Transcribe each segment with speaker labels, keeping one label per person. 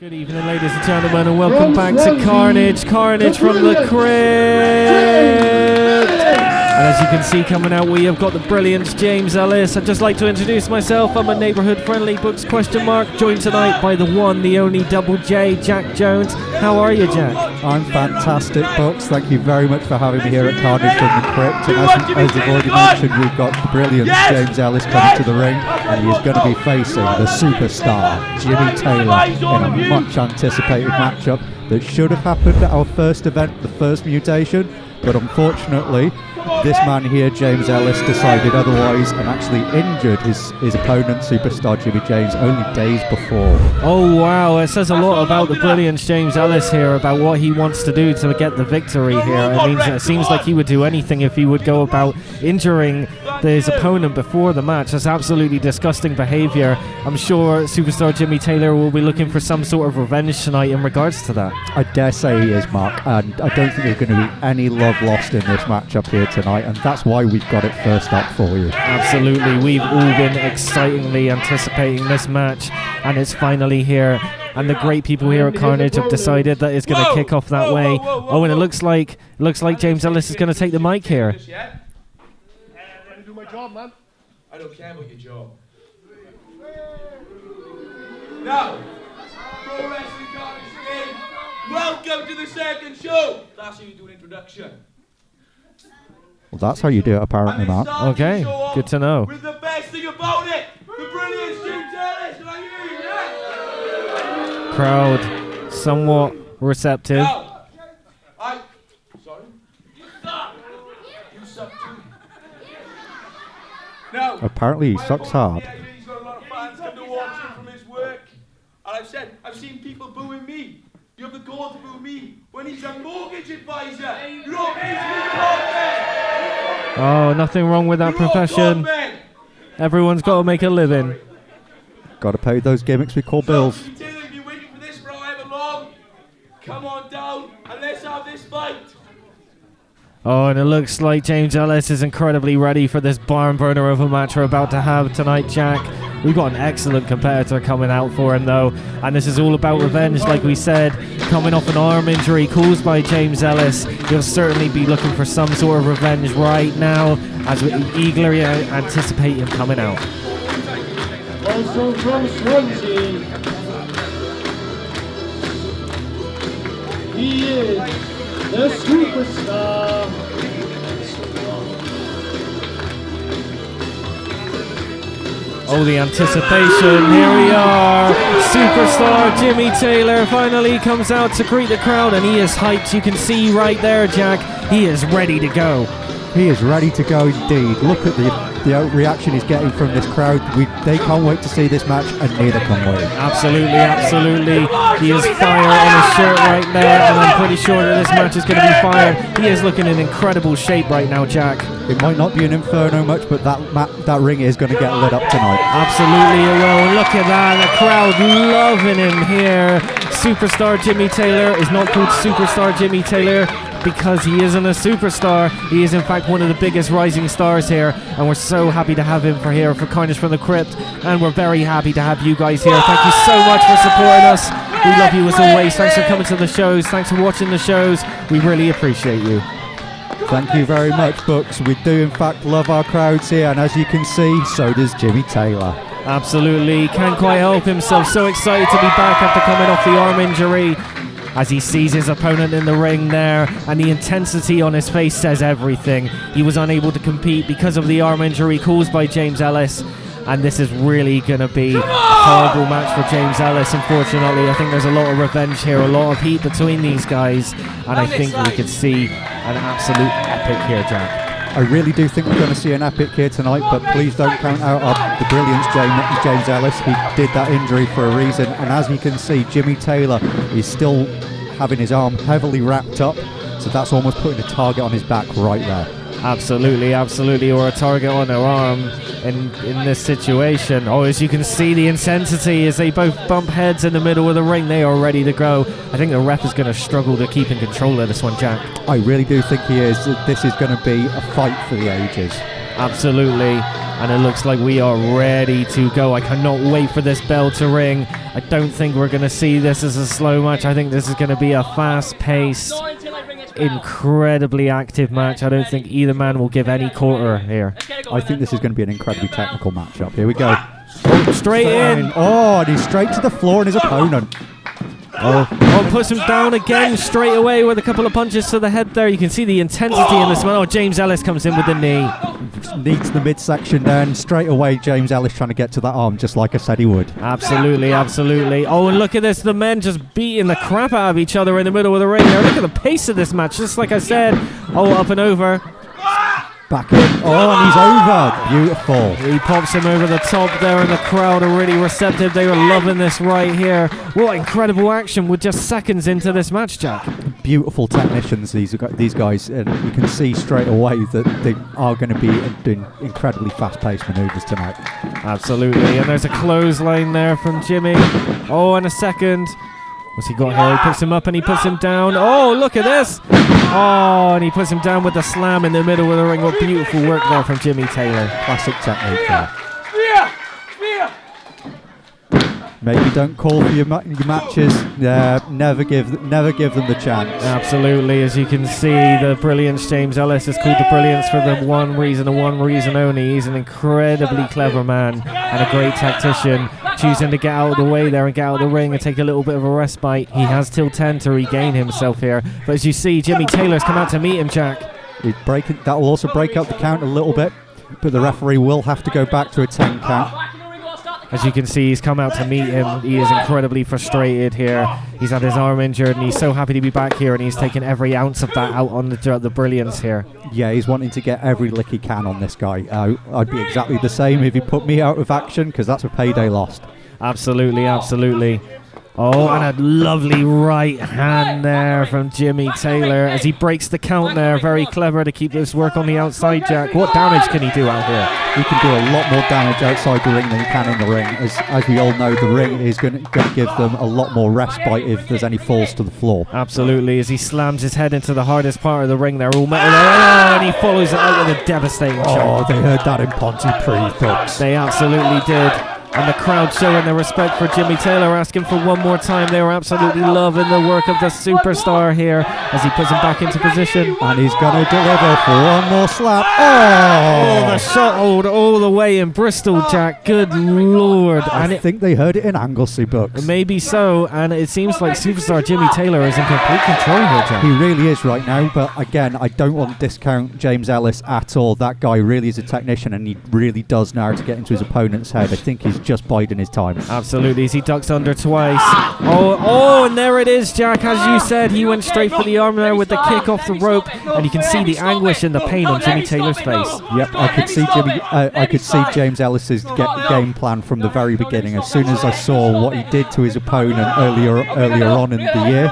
Speaker 1: Good evening, ladies and gentlemen, and welcome back to Karnage. Karnage from the Krypt. And as you can see coming out, we have got the Brilliance, James Ellis. I'd just like to introduce myself. I'm a neighborhood-friendly books ? Joined tonight by the one, the only Double J, Jack Jones. How are you, Jack?
Speaker 2: I'm fantastic, Books. Thank you very much for having me here at Karnage from the Krypt. And as you've already mentioned, we've got the Brilliance, James Ellis, coming to the ring, and he is going to be facing the superstar, Jimmy Taylor, in a much-anticipated matchup that should have happened at our first event, the first mutation, but unfortunately, this man here, James Ellis, decided otherwise and actually injured his opponent, superstar Jimmy James, only days before.
Speaker 1: Oh wow, it says a lot about the Brilliance, James Ellis here, about what he wants to do to get the victory here. It seems like he would do anything if he would go about injuring his opponent before the match. That's absolutely disgusting behaviour. I'm sure superstar Jimmy Taylor will be looking for some sort of revenge tonight in regards to that.
Speaker 2: I dare say he is, Mark, and I don't think there's going to be any love lost in this matchup here tonight, and that's why we've got it first up for you.
Speaker 1: Absolutely, we've all been excitingly anticipating this match, and it's finally here. And the great people here at Karnage have decided that it's going to kick off that way. Oh, and it looks like James Ellis is going to take the mic here.
Speaker 3: I do my job, man.
Speaker 4: I don't care about your job. Now, Pro Wrestling Karnage, welcome to the second show. That's how you do an introduction.
Speaker 2: Well, that's how you do it, apparently, Mark.
Speaker 1: Okay, good to know.
Speaker 4: With the best thing about it, the Brilliance, James Ellis. Can I hear you? Yeah?
Speaker 1: Crowd somewhat receptive.
Speaker 4: Now, sorry? You suck. You suck too. Now,
Speaker 2: Apparently he sucks hard.
Speaker 4: He's got a lot of fans come to watch him from his work. And I've seen people booing me. You have the gall to boo me when he's a mortgage advisor. You're all basically con.
Speaker 1: Oh, nothing wrong with that profession. Everyone's got to make a living.
Speaker 2: Got to pay those gimmicks we call bills.
Speaker 4: So, Taylor, if you're waiting for this for however long, come on down and let's have this fight.
Speaker 1: Oh, and it looks like James Ellis is incredibly ready for this barn burner of a match we're about to have tonight, Jack. We've got an excellent competitor coming out for him, though, and this is all about revenge, like we said. Coming off an arm injury caused by James Ellis, he'll certainly be looking for some sort of revenge right now, as we eagerly anticipate him coming out.
Speaker 3: Also from Swansea, he is the superstar.
Speaker 1: Oh, the anticipation. Here we are. Superstar Jimmy Taylor finally comes out to greet the crowd, and he is hyped. You can see right there, Jack. He is ready to go.
Speaker 2: He is ready to go indeed. Look at the reaction he's getting from this crowd. They can't wait to see this match, and neither can we.
Speaker 1: Absolutely, absolutely. He is fire on his shirt right there, and I'm pretty sure that this match is going to be fired. He is looking in incredible shape right now, Jack.
Speaker 2: It might not be an inferno much, but that ring is going to get lit up tonight.
Speaker 1: Absolutely, it will. And look at that, the crowd loving him here. Superstar Jimmy Taylor is not called Superstar Jimmy Taylor because he isn't a superstar. He is in fact one of the biggest rising stars here, and we're so happy to have him for Karnage from the Krypt, and we're very happy to have you guys here. Thank you so much for supporting us. We love you as always. Thanks for coming to the shows. Thanks for watching the shows. We really appreciate you.
Speaker 2: Thank you very much, Books. We do in fact love our crowds here, and as you can see, so does Jimmy Taylor.
Speaker 1: Absolutely, can't quite help himself. So excited to be back after coming off the arm injury, as he sees his opponent in the ring there, and the intensity on his face says everything. He was unable to compete because of the arm injury caused by James Ellis, and this is really going to be a horrible match for James Ellis, unfortunately. I think there's a lot of revenge here, a lot of heat between these guys, and I think we could see an absolute epic here, Jack.
Speaker 2: I really do think we're going to see an epic here tonight, but please don't count out the Brilliance, James Ellis. He did that injury for a reason, and as you can see, Jimmy Taylor is still having his arm heavily wrapped up, so that's almost putting a target on his back right there.
Speaker 1: Absolutely, absolutely, or a target on their arm in this situation. Oh, as you can see, the intensity as they both bump heads in the middle of the ring. They are ready to go. I think the ref is going to struggle to keep in control of this one, Jack.
Speaker 2: I really do think he is. This is going to be a fight for the ages.
Speaker 1: Absolutely. And it looks like we are ready to go. I cannot wait for this bell to ring. I don't think we're going to see this as a slow match. I think this is going to be a fast-paced, incredibly active match. I don't think either man will give any quarter here.
Speaker 2: I think this is going to be an incredibly technical matchup. Here we go.
Speaker 1: Straight in.
Speaker 2: Oh, and he's straight to the floor and his opponent.
Speaker 1: Oh, puts him down again straight away with a couple of punches to the head there. You can see the intensity in this one. Oh, James Ellis comes in with the knee.
Speaker 2: Needs the midsection there, and straight away James Ellis trying to get to that arm, just like I said he would.
Speaker 1: Absolutely, absolutely. Oh, and look at this. The men just beating the crap out of each other in the middle of the ring there. Look at the pace of this match, just like I said. Oh, up and over.
Speaker 2: Back in. Oh, and he's over. Beautiful.
Speaker 1: He pops him over the top there, and the crowd are really receptive. They are loving this right here. What incredible action with just seconds into this match, Jack.
Speaker 2: Beautiful technicians, these guys, and you can see straight away that they are going to be doing incredibly fast-paced maneuvers tonight.
Speaker 1: Absolutely, and there's a clothesline there from Jimmy. Oh, and a second. What's he got here? He picks him up and he puts him down. Oh, look at this. Oh, and he puts him down with the slam in the middle of the ring. What beautiful work there from Jimmy Taylor.
Speaker 2: Classic technique there. Maybe don't call for your matches. Never give them the chance.
Speaker 1: Absolutely, as you can see, the Brilliance, James Ellis, is called the Brilliance for the one reason and one reason only. He's an incredibly clever man and a great tactician, choosing to get out of the way there and get out of the ring and take a little bit of a respite. He has till 10 to regain himself here. But as you see, Jimmy Taylor's come out to meet him, Jack.
Speaker 2: That will also break up the count a little bit, but the referee will have to go back to a 10 count.
Speaker 1: As you can see, he's come out to meet him. He is incredibly frustrated here. He's had his arm injured, and he's so happy to be back here, and he's taken every ounce of that out on the Brilliance here. Yeah,
Speaker 2: he's wanting to get every lick he can on this guy. I'd be exactly the same if he put me out of action, because that's a payday lost.
Speaker 1: Absolutely, absolutely. Oh, and a lovely right hand there from Jimmy Taylor as he breaks the count there. Very clever to keep this work on the outside, Jack. What damage can he do out here?
Speaker 2: He can do a lot more damage outside the ring than he can in the ring. As we all know, the ring is going to give them a lot more respite if there's any falls to the floor.
Speaker 1: Absolutely, as he slams his head into the hardest part of the ring there. All metal there, and he follows it out with a devastating shot.
Speaker 2: Oh, they heard that in Pontypridd.
Speaker 1: They absolutely did. And the crowd showing their respect for Jimmy Taylor, asking for one more time. They were absolutely loving the work of the superstar here as he puts him back into position.
Speaker 2: And he's going to deliver for one more slap.
Speaker 1: Oh, the shot all the way in Bristol, Jack. Good Lord.
Speaker 2: I think they heard it in Anglesey books.
Speaker 1: Maybe so. And it seems like superstar Jimmy Taylor is in complete control here, Jack.
Speaker 2: He really is right now. But again, I don't want to discount James Ellis at all. That guy really is a technician, and he really does know how to get into his opponent's head. I think he's just biding his time.
Speaker 1: Absolutely, as he ducks under twice. Oh, and there it is, Jack. As you said, he went straight for the arm there with the kick off the rope, and you can see the anguish and the pain on Jimmy Taylor's face.
Speaker 2: Yep, I could see James Ellis's game plan from the very beginning. As soon as I saw what he did to his opponent earlier on in the year,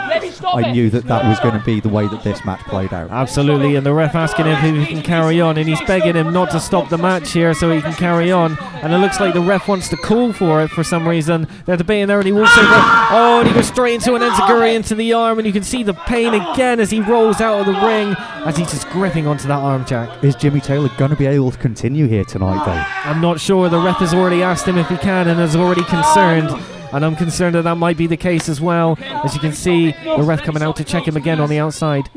Speaker 2: I knew that was going to be the way that this match played out.
Speaker 1: Absolutely, and the ref asking him if he can carry on, and he's begging him not to stop the match here so he can carry on. And it looks like the ref wants to call for it for some reason. They're debating there, and he walks over. Oh, and he goes straight into an enziguri into the arm, and you can see the pain again as he rolls out of the ring as he's just gripping onto that arm, Jack.
Speaker 2: Is Jimmy Taylor going to be able to continue here tonight, though?
Speaker 1: I'm not sure. The ref has already asked him if he can and is already concerned. And I'm concerned that might be the case as well. As you can see, the ref coming out to check him again on the outside.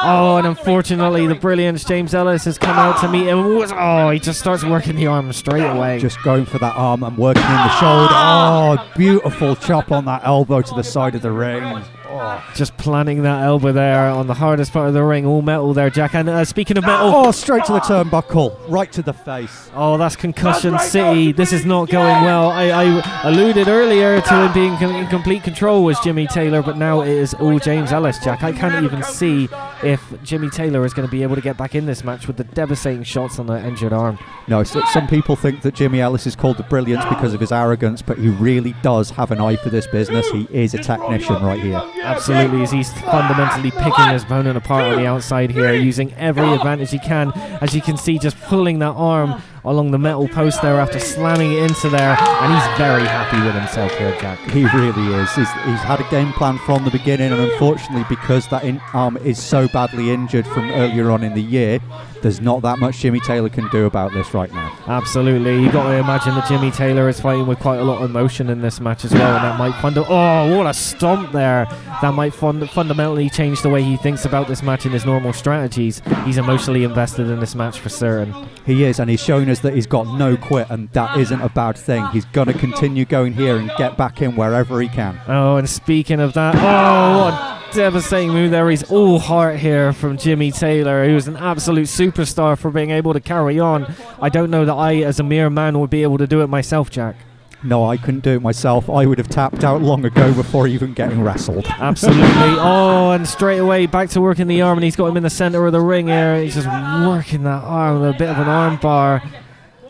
Speaker 1: Oh, and unfortunately, the Brilliance, James Ellis, has come out to meet him. Oh, he just starts working the arm straight away.
Speaker 2: Just going for that arm and working in the shoulder. Oh, beautiful chop on that elbow to the side of the ring.
Speaker 1: Oh, just planting that elbow there on the hardest part of the ring. All metal there, Jack. And speaking of metal...
Speaker 2: Oh, straight to the turnbuckle. Right to the face.
Speaker 1: Oh, that's Concussion City. This is not going well. I alluded earlier to him being in complete control was Jimmy Taylor, but now it is all James Ellis, Jack. I can't even see if Jimmy Taylor is going to be able to get back in this match with the devastating shots on the injured arm.
Speaker 2: No, some people think that Jimmy Ellis is called the Brilliance because of his arrogance, but he really does have an eye for this business. He is a technician right here.
Speaker 1: Absolutely, as he's fundamentally picking his opponent apart on the outside here, using every advantage he can. As you can see, just pulling that arm along the metal post there after slamming it into there, and he's very happy with himself here, Jack.
Speaker 2: He really is. He's had a game plan from the beginning, and unfortunately, because that arm is so badly injured from earlier on in the year, there's not that much Jimmy Taylor can do about this right now.
Speaker 1: Absolutely. You've got to imagine that Jimmy Taylor is fighting with quite a lot of emotion in this match as well, and that might oh, what a stomp there. That might fundamentally change the way he thinks about this match and his normal strategies. He's emotionally invested in this match for certain.
Speaker 2: He is, and he's shown us that he's got no quit, and that isn't a bad thing. He's going to continue going here and get back in wherever he can.
Speaker 1: Oh, and speaking of that, what a devastating move there. He's all heart here from Jimmy Taylor, who's an absolute superstar for being able to carry on. I don't know that I, as a mere man, would be able to do it myself, Jack.
Speaker 2: No, I couldn't do it myself. I would have tapped out long ago before even getting wrestled.
Speaker 1: Absolutely. Oh, and straight away back to working the arm, and he's got him in the center of the ring here. He's just working that arm with a bit of an arm bar.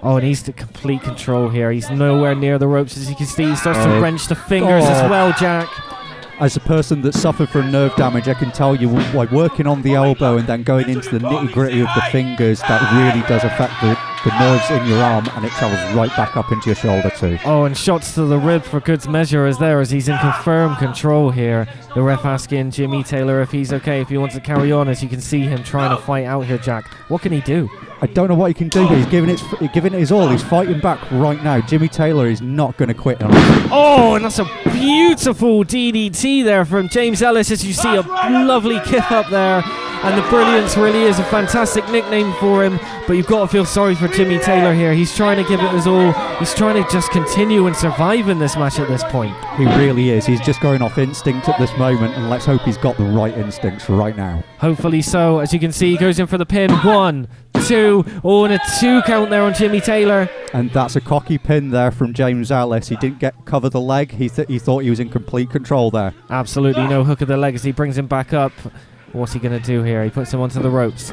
Speaker 1: Oh, and he's the complete control here. He's nowhere near the ropes, as you can see. He starts to wrench the fingers as well, Jack.
Speaker 2: As a person that suffered from nerve damage, I can tell you why working on the elbow and then going into the nitty-gritty of the fingers, that really does affect the nerves in your arm, and it travels right back up into your shoulder too.
Speaker 1: Oh, and shots to the rib for good measure as he's in confirmed control here. The ref asking Jimmy Taylor if he's okay, if he wants to carry on, as you can see him trying to fight out here, Jack. What can he do?
Speaker 2: I don't know what he can do, but he's giving it his all. He's fighting back right now. Jimmy Taylor is not going to quit on it.
Speaker 1: Oh, and that's a beautiful DDT there from James Ellis, as you see a lovely kick up there. And the Brilliance really is a fantastic nickname for him, but you've got to feel sorry for Jimmy Taylor here. He's trying to give it his all. He's trying to just continue and survive in this match at this point.
Speaker 2: He really is. He's just going off instinct at this moment, and let's hope he's got the right instincts right now.
Speaker 1: Hopefully so. As you can see, he goes in for the pin. 1, 2. Oh, and a 2 count there on Jimmy Taylor.
Speaker 2: And that's a cocky pin there from James Ellis. He didn't cover the leg. He thought he was in complete control there.
Speaker 1: Absolutely no hook of the leg as he brings him back up. What's he going to do here? He puts him onto the ropes.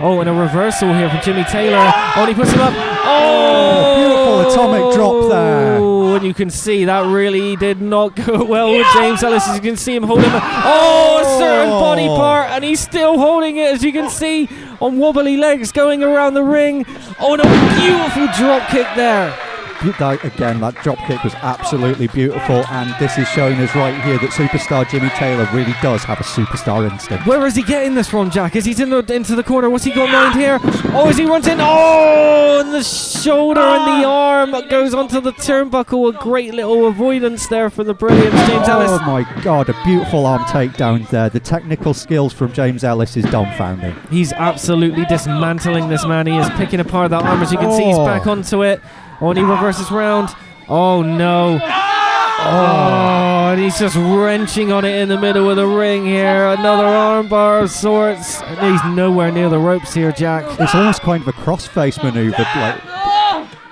Speaker 1: Oh, and a reversal here from Jimmy Taylor. Oh, and he puts him up. Oh!
Speaker 2: Beautiful atomic drop there.
Speaker 1: Oh, and you can see that really did not go well with James Ellis. As you can see him hold him. Oh, a certain body part, and he's still holding it, as you can see, on wobbly legs going around the ring. Oh, and a beautiful drop kick there.
Speaker 2: Again, that drop kick was absolutely beautiful, and this is showing us right here that superstar Jimmy Taylor really does have a superstar instinct.
Speaker 1: Where is he getting this from, Jack? Is he into the corner? What's he got in mind here? Oh, as he runs in. Oh, and the shoulder and the arm goes onto the turnbuckle. A great little avoidance there for the Brilliance, James Ellis.
Speaker 2: Oh my God, a beautiful arm takedown there. The technical skills from James Ellis is dumbfounding.
Speaker 1: He's absolutely dismantling this man. He is picking apart that arm. As you can see, he's back onto it. Oh, and he reverses round. Oh, no. Oh, and he's just wrenching on it in the middle of the ring here. Another armbar of sorts. And he's nowhere near the ropes here, Jack.
Speaker 2: It's almost kind of a crossface maneuver. Like,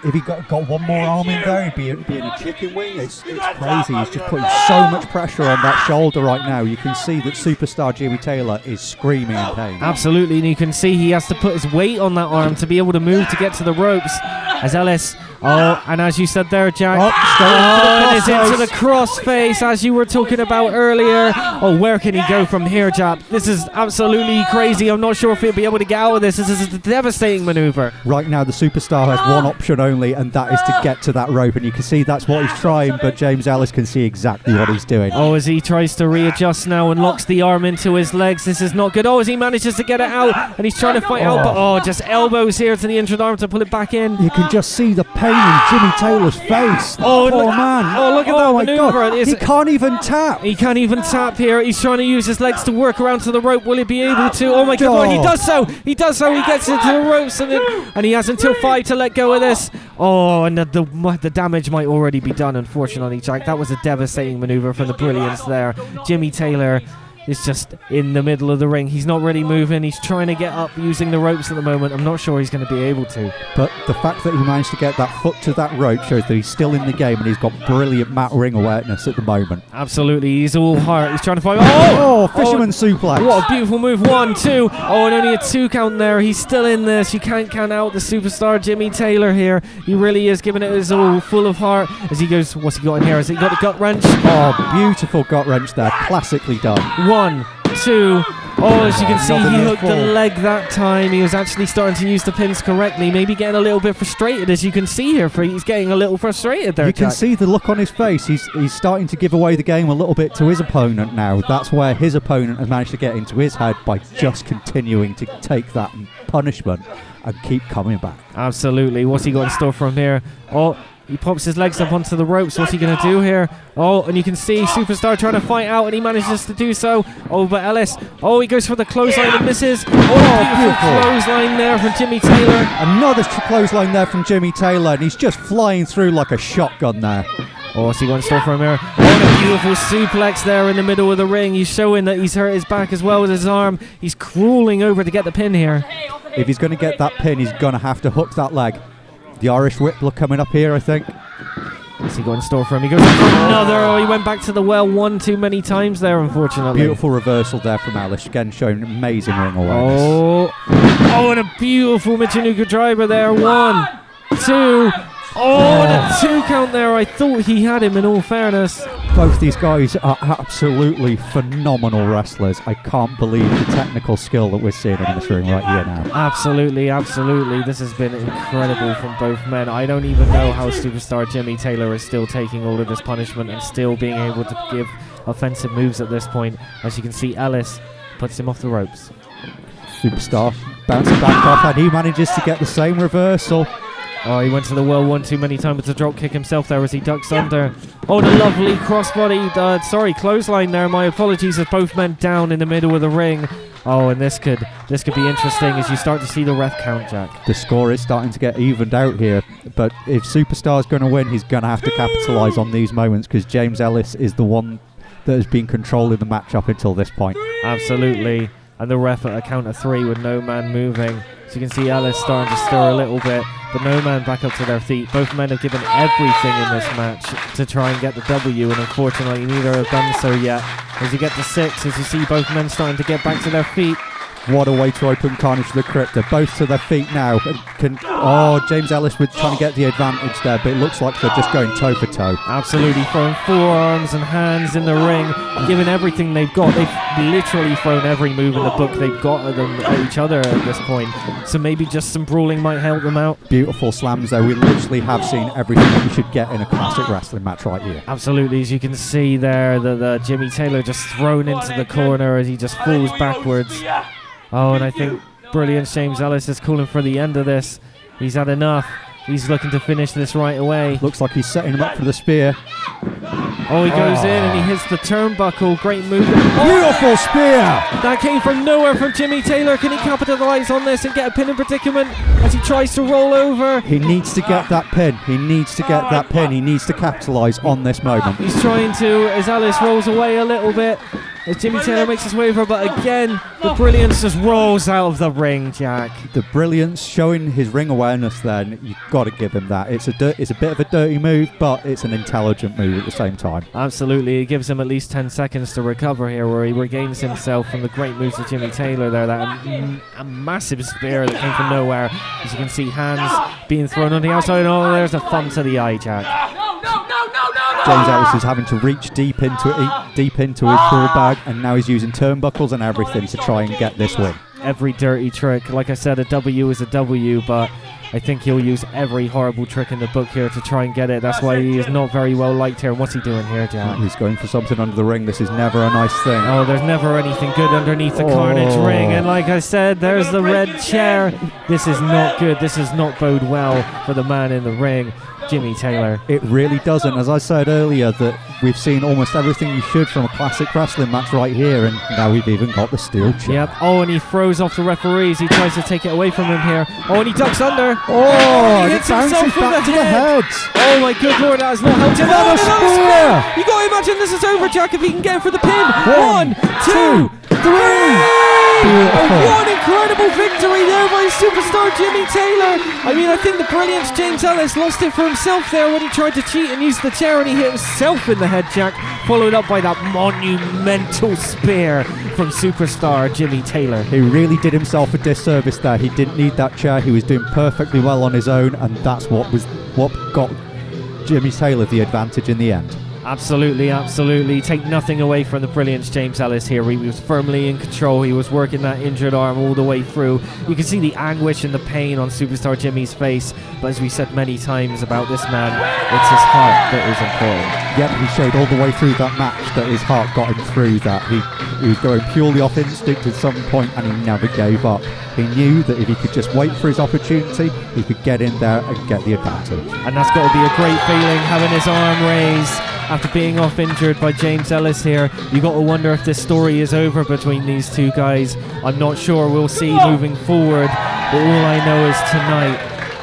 Speaker 2: if he got one more arm in there, he'd be in a chicken wing. It's crazy. He's just putting so much pressure on that shoulder right now. You can see that superstar Jimmy Taylor is screaming in pain.
Speaker 1: Absolutely, and you can see he has to put his weight on that arm to be able to move to get to the ropes. As Ellis, and as you said there, Jack, and it's into the crossface, as you were talking about earlier. Oh, where can he go from here, Jack? This is absolutely crazy. I'm not sure if he'll be able to get out of this. This is a devastating maneuver.
Speaker 2: Right now, the superstar has one option only, and that is to get to that rope. And you can see that's what he's trying, but James Ellis can see exactly what he's doing.
Speaker 1: Oh, as he tries to readjust now and locks the arm into his legs. This is not good. Oh, as he manages to get it out, and he's trying to fight out, but just elbows here to the injured arm to pull it back in.
Speaker 2: You can just see the pain in Jimmy Taylor's face.
Speaker 1: Oh,
Speaker 2: poor man.
Speaker 1: Oh, look at that maneuver.
Speaker 2: God. He can't even tap.
Speaker 1: He can't even tap here. He's trying to use his legs to work around to the rope. Will he be able to? Oh my God, he does so. He does so. He gets into the ropes, and he has until 5 to let go of this. Oh, and the damage might already be done, unfortunately, Jack. That was a devastating maneuver from the Brilliance there. Jimmy Taylor is just in the middle of the ring. He's not really moving. He's trying to get up using the ropes at the moment. I'm not sure he's going to be able to.
Speaker 2: But the fact that he managed to get that foot to that rope shows that he's still in the game, and he's got brilliant mat ring awareness at the moment.
Speaker 1: Absolutely. He's all heart. He's trying to fight.
Speaker 2: Fisherman suplex.
Speaker 1: What a beautiful move. 1, 2. Oh, and only a 2 count there. He's still in this. You can't count out the superstar Jimmy Taylor here. He really is giving it his all, full of heart. As he goes, what's he got in here? Has he got the gut wrench?
Speaker 2: Oh, beautiful gut wrench there. Classically done.
Speaker 1: 1, 2. Oh, as you can see,
Speaker 2: Another
Speaker 1: he
Speaker 2: near
Speaker 1: hooked the
Speaker 2: fall.
Speaker 1: leg that time. He was actually starting to use the pins correctly, maybe getting a little bit frustrated, as you can see here. He's getting a little frustrated there,
Speaker 2: You can
Speaker 1: Jack.
Speaker 2: see the look on his face. He's starting to give away the game a little bit to his opponent now. That's where his opponent has managed to get into his head by just continuing to take that punishment and keep coming back.
Speaker 1: Absolutely. What's he got in store for him here? Oh, he pops his legs up onto the ropes. What's he going to do here? Oh, and you can see Superstar trying to fight out, and he manages to do so. Oh, but Ellis. Oh, he goes for the clothesline and misses. Oh, beautiful clothesline there from Jimmy Taylor.
Speaker 2: Another clothesline there from Jimmy Taylor, and he's just flying through like a shotgun there.
Speaker 1: Oh, what's he got in store for him here? Oh, and a beautiful suplex there in the middle of the ring. He's showing that he's hurt his back as well as his arm. He's crawling over to get the pin here.
Speaker 2: If he's going to get that pin, he's going to have to hook that leg. The Irish whip look coming up here, I think.
Speaker 1: What's he got in store for him? He goes for another. Oh, he went back to the well one too many times there, unfortunately.
Speaker 2: Beautiful reversal there from Ellis, again showing amazing ring awareness.
Speaker 1: Oh, and a beautiful Michinoku driver there. 1, 2. Oh, and a 2 count there. I thought he had him, in all fairness.
Speaker 2: Both these guys are absolutely phenomenal wrestlers. I can't believe the technical skill that we're seeing in this ring right here now.
Speaker 1: Absolutely, absolutely. This has been incredible from both men. I don't even know how Superstar Jimmy Taylor is still taking all of this punishment and still being able to give offensive moves at this point. As you can see, Ellis puts him off the ropes.
Speaker 2: Superstar bouncing back off, and he manages to get the same reversal.
Speaker 1: Oh, he went to the well one too many times with a drop kick himself there as he ducks under. Oh, the lovely crossbody, clothesline there. My apologies, as both men down in the middle of the ring. Oh, and this could be interesting as you start to see the ref count, Jack.
Speaker 2: The score is starting to get evened out here, but if Superstar's going to win, he's going to have to capitalise on these moments, because James Ellis is the one that has been controlling the match up until this point.
Speaker 1: Absolutely. And the ref at a count of 3 with no man moving. So you can see Ellis starting to stir a little bit, but no man back up to their feet. Both men have given everything in this match to try and get the W, and unfortunately neither have done so yet. As you get to 6, as you see both men starting to get back to their feet.
Speaker 2: What a way to open Karnage for the Krypt. They're both to their feet now. James Ellis was trying to get the advantage there, but it looks like they're just going toe for toe.
Speaker 1: Absolutely, throwing forearms and hands in the ring, giving everything they've got. They've literally thrown every move in the book they've got at them at each other at this point. So maybe just some brawling might help them out.
Speaker 2: Beautiful slams there. We literally have seen everything that you should get in a classic wrestling match right here.
Speaker 1: Absolutely, as you can see there, the Jimmy Taylor just thrown into the corner as he just falls backwards. Oh, and I think Brilliance James Ellis is calling for the end of this. He's had enough. He's looking to finish this right away.
Speaker 2: Looks like he's setting him up for the spear.
Speaker 1: Oh, he goes in and he hits the turnbuckle. Great move.
Speaker 2: Beautiful spear!
Speaker 1: That came from nowhere from Jimmy Taylor. Can he capitalize on this and get a pin in predicament as he tries to roll over?
Speaker 2: He needs to get that pin. He needs to get that pin. He needs to capitalize on this moment.
Speaker 1: He's trying to, as Ellis rolls away a little bit, as Jimmy Taylor makes his way over, but again, the Brilliance just rolls out of the ring, Jack.
Speaker 2: The Brilliance showing his ring awareness then, you've got to give him that. It's a bit of a dirty move, but it's an intelligent move at the same time.
Speaker 1: Absolutely, it gives him at least 10 seconds to recover here, where he regains himself from the great moves of Jimmy Taylor there. That a massive spear that came from nowhere. As you can see, hands being thrown on the outside. Oh, there's a thumb to the eye, Jack.
Speaker 2: James Ellis is having to reach deep into his pool bag, and now he's using turnbuckles and everything to try and get this win.
Speaker 1: Every dirty trick. Like I said, a W is a W, but I think he'll use every horrible trick in the book here to try and get it. That's why he is not very well liked here. And what's he doing here, Jack?
Speaker 2: He's going for something under the ring. This is never a nice thing.
Speaker 1: Oh, there's never anything good underneath the Karnage ring. And like I said, there's the red chair. This is not good. This does not bode well for the man in the ring, Jimmy Taylor.
Speaker 2: It really doesn't. As I said earlier, that we've seen almost everything you should from a classic wrestling match right here, and now we've even got the steel chair.
Speaker 1: Yep. Oh, and he throws off the referees. He tries to take it away from him here. Oh, and he ducks under.
Speaker 2: Oh,
Speaker 1: he
Speaker 2: it
Speaker 1: hits himself
Speaker 2: bounces
Speaker 1: from
Speaker 2: back
Speaker 1: the
Speaker 2: to the
Speaker 1: head.
Speaker 2: head.
Speaker 1: Oh my good lord, that has not helped him.
Speaker 2: Another spear.
Speaker 1: You got to imagine this is over, Jack, if he can get it for the pin. 1, 2,
Speaker 2: 3.
Speaker 1: What incredible victory there by superstar Jimmy Taylor. I mean, I think the Brilliance James Ellis lost it for himself there when he tried to cheat and use the chair, and he hit himself in the head, Jack, followed up by that monumental spear from superstar Jimmy Taylor.
Speaker 2: He really did himself a disservice there. He didn't need that chair. He was doing perfectly well on his own, and that's what got Jimmy Taylor the advantage in the end.
Speaker 1: Absolutely, absolutely. Take nothing away from the Brilliance James Ellis here. He was firmly in control. He was working that injured arm all the way through. You can see the anguish and the pain on Superstar Jimmy's face. But as we said many times about this man, it's his heart that is important.
Speaker 2: Yep, he showed all the way through that match that his heart got him through that. He was going purely off instinct at some point, and he never gave up. He knew that if he could just wait for his opportunity, he could get in there and get the advantage.
Speaker 1: And that's got to be a great feeling, having his arm raised after being off injured by James Ellis here. You got to wonder if this story is over between these two guys. I'm not sure. We'll see moving forward. But all I know is tonight,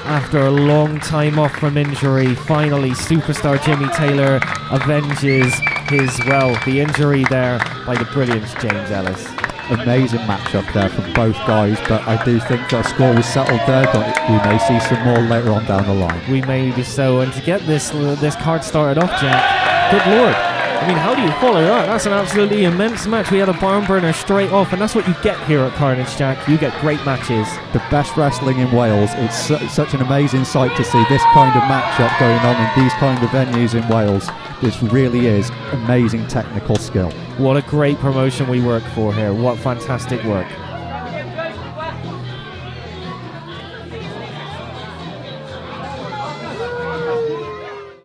Speaker 1: after a long time off from injury, finally Superstar Jimmy Taylor avenges the injury there by the Brilliance James Ellis.
Speaker 2: Amazing matchup there from both guys, but I do think that a score was settled there, but we may see some more later on down the line.
Speaker 1: We may be so, and to get this card started off, Jack, good lord. I mean, how do you follow that? That's an absolutely immense match. We had a barn burner straight off, and that's what you get here at Karnage, Jack. You get great matches.
Speaker 2: The best wrestling in Wales. It's such an amazing sight to see this kind of matchup going on in these kind of venues in Wales. This really is amazing technical skill.
Speaker 1: What a great promotion we work for here. What fantastic work.